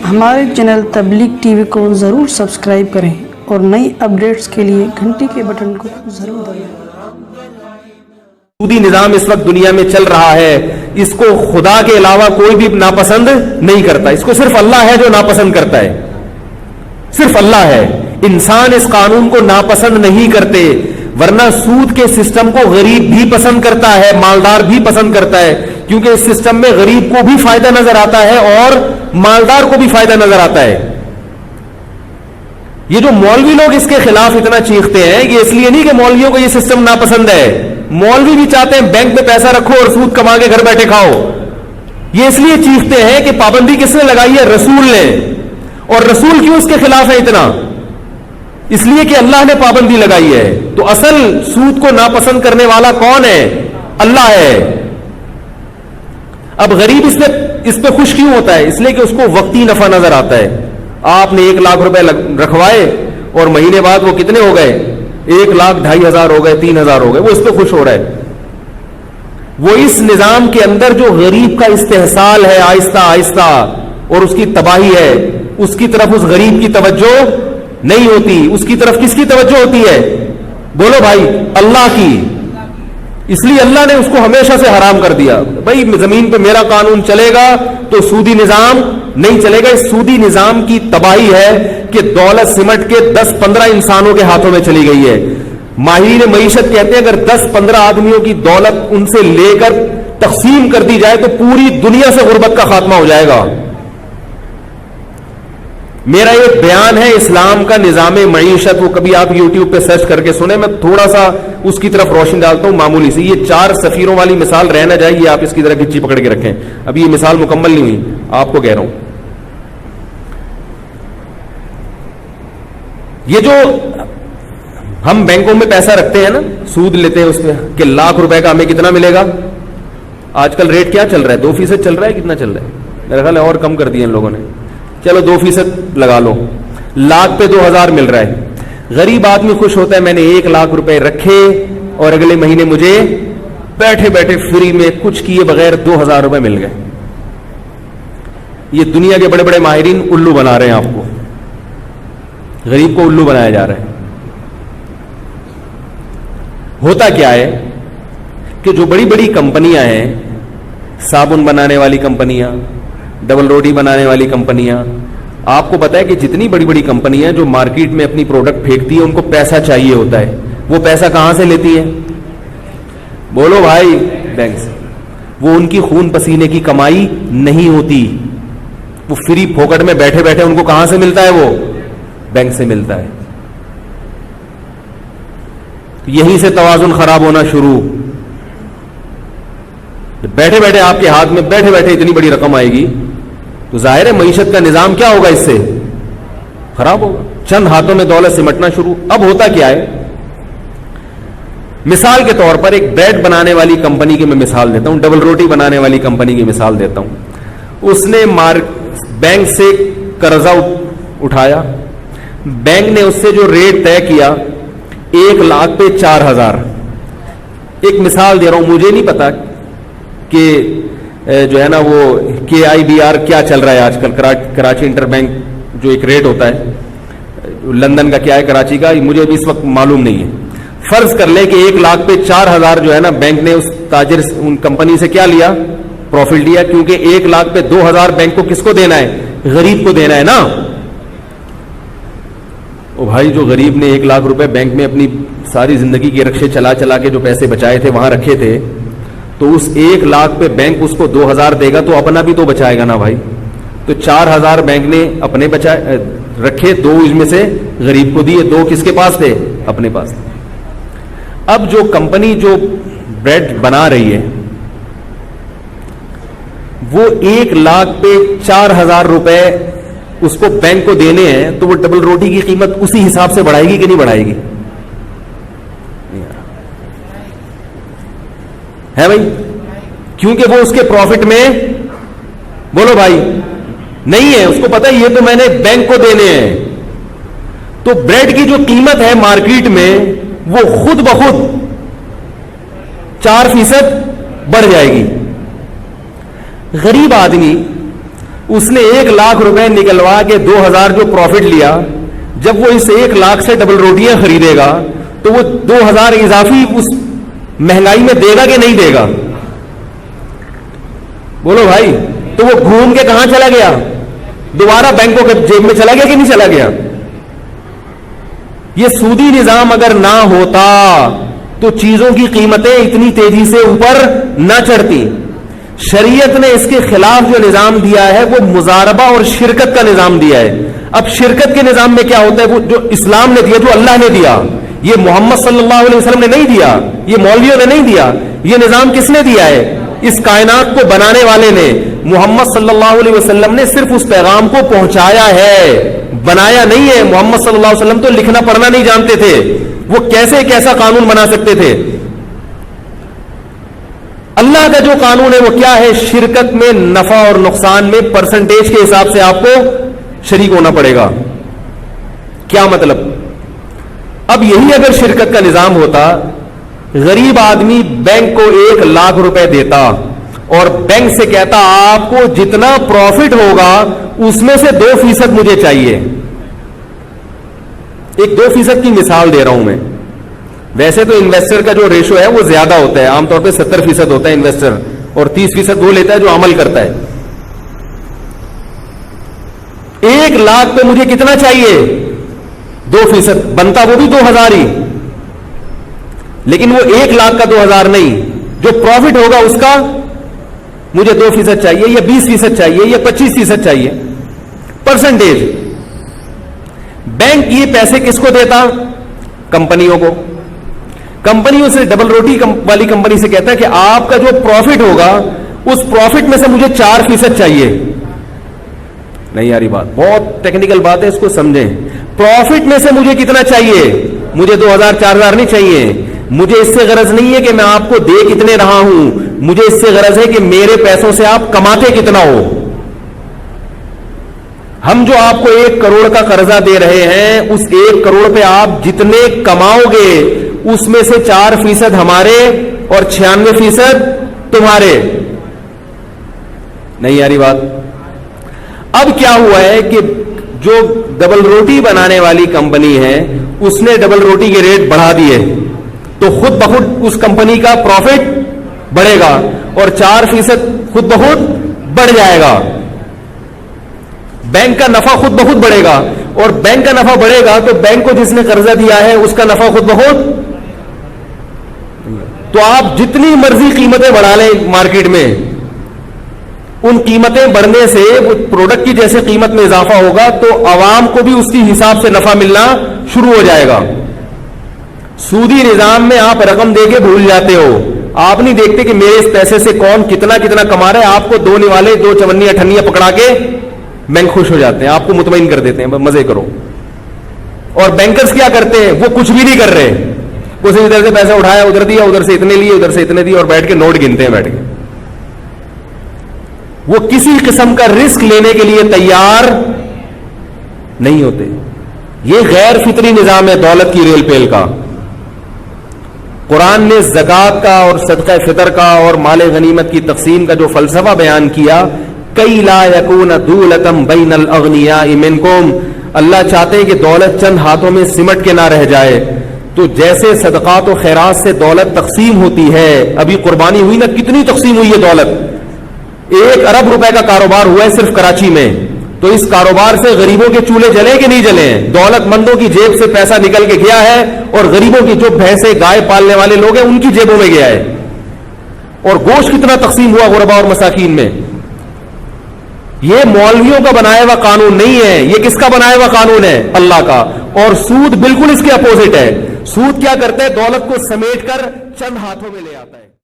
ہمارے چینل تبلیغ T V کو ضرور سبسکرائب کریں اور نئی اپڈیٹس کے لیے گھنٹی کے بٹن کو ضرور دبائیں۔ سودی نظام اس وقت دنیا میں چل رہا ہے، اس کو خدا کے علاوہ کوئی بھی ناپسند نہیں کرتا، اس کو صرف اللہ ہے جو ناپسند کرتا ہے، صرف اللہ ہے۔ انسان اس قانون کو ناپسند نہیں کرتے، ورنہ سود کے سسٹم کو غریب بھی پسند کرتا ہے، مالدار بھی پسند کرتا ہے، کیونکہ اس سسٹم میں غریب کو بھی فائدہ نظر آتا ہے اور مالدار کو بھی فائدہ نظر آتا ہے۔ یہ جو مولوی لوگ اس کے خلاف اتنا چیختے ہیں، یہ اس لیے نہیں کہ مولویوں کو یہ سسٹم ناپسند ہے، مولوی بھی چاہتے ہیں بینک میں پیسہ رکھو اور سود کما کے گھر بیٹھے کھاؤ۔ یہ اس لیے چیختے ہیں کہ پابندی کس نے لگائی ہے؟ رسول نے۔ اور رسول کیوں اس کے خلاف ہے اتنا؟ اس لیے کہ اللہ نے پابندی لگائی ہے۔ تو اصل سود کو ناپسند کرنے والا کون ہے؟ اللہ ہے۔ اب غریب اس پہ خوش کیوں ہوتا ہے؟ اس لیے کہ اس کو وقتی نفع نظر آتا ہے۔ آپ نے 1 لاکھ روپے رکھوائے اور مہینے بعد وہ کتنے ہو گئے؟ 1,02,500 ہو گئے، 3,000 ہو گئے، وہ اس پہ خوش ہو رہا ہے۔ وہ اس نظام کے اندر جو غریب کا استحصال ہے آہستہ آہستہ اور اس کی تباہی ہے، اس کی طرف اس غریب کی توجہ نہیں ہوتی۔ اس کی طرف کس کی توجہ ہوتی ہے؟ بولو بھائی، اللہ کی۔ اس لیے اللہ نے اس کو ہمیشہ سے حرام کر دیا۔ بھائی زمین پہ میرا قانون چلے گا تو سودی نظام نہیں چلے گا۔ اس سودی نظام کی تباہی ہے کہ دولت سمٹ کے 10-15 انسانوں کے ہاتھوں میں چلی گئی ہے۔ ماہرین معیشت کہتے ہیں اگر 10-15 آدمیوں کی دولت ان سے لے کر تقسیم کر دی جائے تو پوری دنیا سے غربت کا خاتمہ ہو جائے گا۔ میرا یہ بیان ہے اسلام کا نظام معیشت، وہ کبھی آپ یوٹیوب پہ سرچ کر کے سنیں، میں تھوڑا سا اس کی طرف روشنی ڈالتا ہوں معمولی سی۔ یہ 4 سفیروں والی مثال رہ نہ جائے، یہ آپ اس کی طرح گچی پکڑ کے رکھیں، ابھی یہ مثال مکمل نہیں ہوئی، آپ کو کہہ رہا ہوں۔ یہ جو ہم بینکوں میں پیسہ رکھتے ہیں نا، سود لیتے ہیں اس میں کہ 1,00,000 روپے کا ہمیں کتنا ملے گا؟ آج کل ریٹ کیا چل رہا ہے؟ 2% چل رہا ہے، کتنا چل رہا ہے؟ میرا خیال ہے اور کم کر دیا ان لوگوں نے، چلو 2% لگا لو، 1,00,000 پہ 2,000 مل رہا ہے۔ غریب آدمی خوش ہوتا ہے میں نے 1,00,000 روپے رکھے اور اگلے مہینے مجھے بیٹھے بیٹھے فری میں کچھ کیے بغیر 2,000 روپے مل گئے۔ یہ دنیا کے بڑے بڑے ماہرین الو بنا رہے ہیں آپ کو، غریب کو الو بنایا جا رہا ہے۔ ہوتا کیا ہے کہ جو بڑی بڑی کمپنیاں ہیں، صابن بنانے والی کمپنیاں، ڈبل روٹی بنانے والی کمپنیاں، آپ کو پتا ہے کہ جتنی بڑی بڑی کمپنیاں جو مارکیٹ میں اپنی پروڈکٹ پھینکتی ہیں ان کو پیسہ چاہیے ہوتا ہے، وہ پیسہ کہاں سے لیتی ہے؟ بولو بھائی، بینک سے۔ وہ ان کی خون پسینے کی کمائی نہیں ہوتی، وہ فری پھوکٹ میں بیٹھے بیٹھے ان کو کہاں سے ملتا ہے؟ وہ بینک سے ملتا ہے۔ یہیں سے توازن خراب ہونا شروع۔ بیٹھے بیٹھے آپ کے ہاتھ میں بیٹھے بیٹھے اتنی بڑی رقم آئے گی تو ظاہر ہے معیشت کا نظام کیا ہوگا؟ اس سے خراب ہوگا۔ چند ہاتھوں میں دولت سمٹنا شروع۔ اب ہوتا کیا ہے؟ مثال کے طور پر ایک بریڈ بنانے والی کمپنی کی میں مثال دیتا ہوں، ڈبل روٹی بنانے والی کمپنی کی مثال دیتا ہوں۔ اس نے بینک سے قرضہ اٹھایا، بینک نے اس سے جو ریٹ طے کیا 1,00,000 پہ 4,000۔ ایک مثال دے رہا ہوں، مجھے نہیں پتا کہ جو ہے نا وہ KIBR کیا چل رہا ہے آج کل، کراچی انٹر بینک جو ایک ریٹ ہوتا ہے، لندن کا کیا ہے، کراچی کا، مجھے ابھی اس وقت معلوم نہیں ہے۔ فرض کر لیں کہ 1,00,000 پہ 4,000 جو ہے نا بینک نے اس تاجر ان کمپنی سے کیا لیا؟ پروفٹ لیا، کیونکہ 1,00,000 پہ 2,000 بینک کو کس کو دینا ہے؟ غریب کو دینا ہے نا۔ او بھائی، جو غریب نے 1,00,000 روپے بینک میں اپنی ساری زندگی کے رکشے چلا چلا کے جو پیسے بچائے تھے وہاں رکھے تھے، تو اس 1,00,000 پہ بینک اس کو 2,000 دے گا تو اپنا بھی تو بچائے گا نا بھائی۔ تو 4,000 بینک نے اپنے بچائے رکھے، 2 اس میں سے غریب کو دیے، 2 کس کے پاس تھے؟ اپنے پاس تھے۔ اب جو کمپنی جو بریڈ بنا رہی ہے وہ 1,00,000 پہ 4,000 روپے اس کو بینک کو دینے ہیں، تو وہ ڈبل روٹی کی قیمت اسی حساب سے بڑھائے گی کہ نہیں بڑھائے گی؟ ہے بھائی، کیونکہ وہ اس کے پروفٹ میں، بولو بھائی، نہیں ہے، اس کو پتا ہے یہ تو میں نے بینک کو دینے ہیں۔ تو بریڈ کی جو قیمت ہے مارکیٹ میں وہ خود بخود 4% بڑھ جائے گی۔ غریب آدمی اس نے 1 لاکھ روپے نکلوا کے 2000 جو پروفٹ لیا، جب وہ اس 1 لاکھ سے ڈبل روٹیاں خریدے گا تو وہ 2000 اضافی اس مہنگائی میں دے گا کہ نہیں دے گا؟ بولو بھائی. تو وہ گھوم کے کہاں چلا گیا؟ دوبارہ بینکوں کے جیب میں چلا گیا کہ نہیں چلا گیا؟ یہ سودی نظام اگر نہ ہوتا تو چیزوں کی قیمتیں اتنی تیزی سے اوپر نہ چڑھتی. شریعت نے اس کے خلاف جو نظام دیا ہے وہ مضاربہ اور شرکت کا نظام دیا ہے. اب شرکت کے نظام میں کیا ہوتا ہے؟ وہ جو اسلام نے دیا، جو اللہ نے دیا، یہ محمد صلی اللہ علیہ وسلم نے نہیں دیا، یہ مولویوں نے نہیں دیا. یہ نظام کس نے دیا ہے؟ اس کائنات کو بنانے والے نے. محمد صلی اللہ علیہ وسلم نے صرف اس پیغام کو پہنچایا ہے، بنایا نہیں ہے. محمد صلی اللہ علیہ وسلم تو لکھنا پڑھنا نہیں جانتے تھے، وہ کیسے کیسا قانون بنا سکتے تھے؟ اللہ کا جو قانون ہے وہ کیا ہے؟ شرکت میں نفع اور نقصان میں پرسنٹیج کے حساب سے آپ کو شریک ہونا پڑے گا. کیا مطلب؟ اب یہی اگر شرکت کا نظام ہوتا، غریب آدمی بینک کو 1 لاکھ روپے دیتا اور بینک سے کہتا آپ کو جتنا پروفٹ ہوگا اس میں سے 2% مجھے چاہیے. ایک 2% کی مثال دے رہا ہوں میں. ویسے تو انویسٹر کا جو ریشو ہے وہ زیادہ ہوتا ہے، عام طور پہ 70% ہوتا ہے انویسٹر، اور 30% وہ لیتا ہے جو عمل کرتا ہے. 1 لاکھ پہ مجھے کتنا چاہیے؟ 2%. بنتا وہ بھی 2000 ہی، لیکن وہ 1 لاکھ کا 2000 نہیں، جو پروفٹ ہوگا اس کا مجھے 2% چاہیے، یا 20% چاہیے، یا 25% چاہیے. پرسنٹیج. بینک یہ پیسے کس کو دیتا؟ کمپنیوں کو. کمپنیوں سے ڈبل روٹی والی کمپنی سے کہتا ہے کہ آپ کا جو پروفٹ ہوگا اس پروفٹ میں سے مجھے 4% چاہیے. نہیں یاری بات، بہت ٹیکنیکل بات ہے، اس کو سمجھیں. پروفٹ میں سے مجھے کتنا چاہیے؟ مجھے 2000 4000 نہیں چاہیے. مجھے اس سے غرض نہیں ہے کہ میں آپ کو دے کتنے رہا ہوں، مجھے اس سے غرض ہے کہ میرے پیسوں سے آپ کماتے کتنا ہو. ہم جو آپ کو 1 کروڑ کا قرضہ دے رہے ہیں، اس 1 کروڑ پہ آپ جتنے کماؤ گے اس میں سے 4% ہمارے اور 96% تمہارے. نہیں یاری بات. اب کیا ہوا ہے کہ جو ڈبل روٹی بنانے والی کمپنی ہے اس نے ڈبل روٹی کے ریٹ بڑھا دیے، تو خود بخود اس کمپنی کا پروفٹ بڑھے گا اور 4% خود بخود بڑھ جائے گا. بینک کا نفع خود بخود بڑھے گا، اور بینک کا نفع بڑھے گا تو بینک کو جس نے قرضہ دیا ہے اس کا نفع خود بخود. تو آپ جتنی مرضی قیمتیں بڑھا لیں مارکیٹ میں، ان قیمتیں بڑھنے سے وہ پروڈکٹ کی جیسے قیمت میں اضافہ ہوگا تو عوام کو بھی اس کی حساب سے نفع ملنا شروع ہو جائے گا. سودی نظام میں آپ رقم دے کے بھول جاتے ہو، آپ نہیں دیکھتے کہ میرے اس پیسے سے کون کتنا کتنا کما رہا ہے. آپ کو دونے والے 2 54 58 پکڑا کے بینک خوش ہو جاتے ہیں، آپ کو مطمئن کر دیتے ہیں مزے کرو. اور بینکرز کیا کرتے ہیں؟ وہ کچھ بھی نہیں کر رہے، کسی ادھر سے پیسہ اٹھایا ادھر دیا، ادھر سے اتنے لیے ادھر سے اتنے دیے، اور بیٹھ کے نوٹ گنتے ہیں بیٹھ کے. وہ کسی قسم کا رسک لینے کے لیے تیار نہیں ہوتے. یہ غیر فطری نظام ہے دولت کی ریل پیل کا. قرآن نے زکوٰۃ کا اور صدقہ فطر کا اور مال غنیمت کی تقسیم کا جو فلسفہ بیان کیا، کئی لا یکون دولتم بین الاغنیاء منکم، اللہ چاہتے ہیں کہ دولت چند ہاتھوں میں سمٹ کے نہ رہ جائے. تو جیسے صدقات و خیرات سے دولت تقسیم ہوتی ہے، ابھی قربانی ہوئی نا، کتنی تقسیم ہوئی ہے دولت. 1 ارب روپے کا کاروبار ہوا ہے صرف کراچی میں. تو اس کاروبار سے غریبوں کے چولہے جلے کہ نہیں جلے؟ دولت مندوں کی جیب سے پیسہ نکل کے گیا ہے، اور غریبوں کی جو بھینسیں گائے پالنے والے لوگ ہیں ان کی جیبوں میں گیا ہے. اور گوشت کتنا تقسیم ہوا غربا اور مساکین میں. یہ مولویوں کا بنایا ہوا قانون نہیں ہے، یہ کس کا بنایا ہوا قانون ہے؟ اللہ کا. اور سود بالکل اس کے اپوزٹ ہے. سود کیا کرتا ہے؟ دولت کو سمیٹ کر چند ہاتھوں میں لے آتا ہے.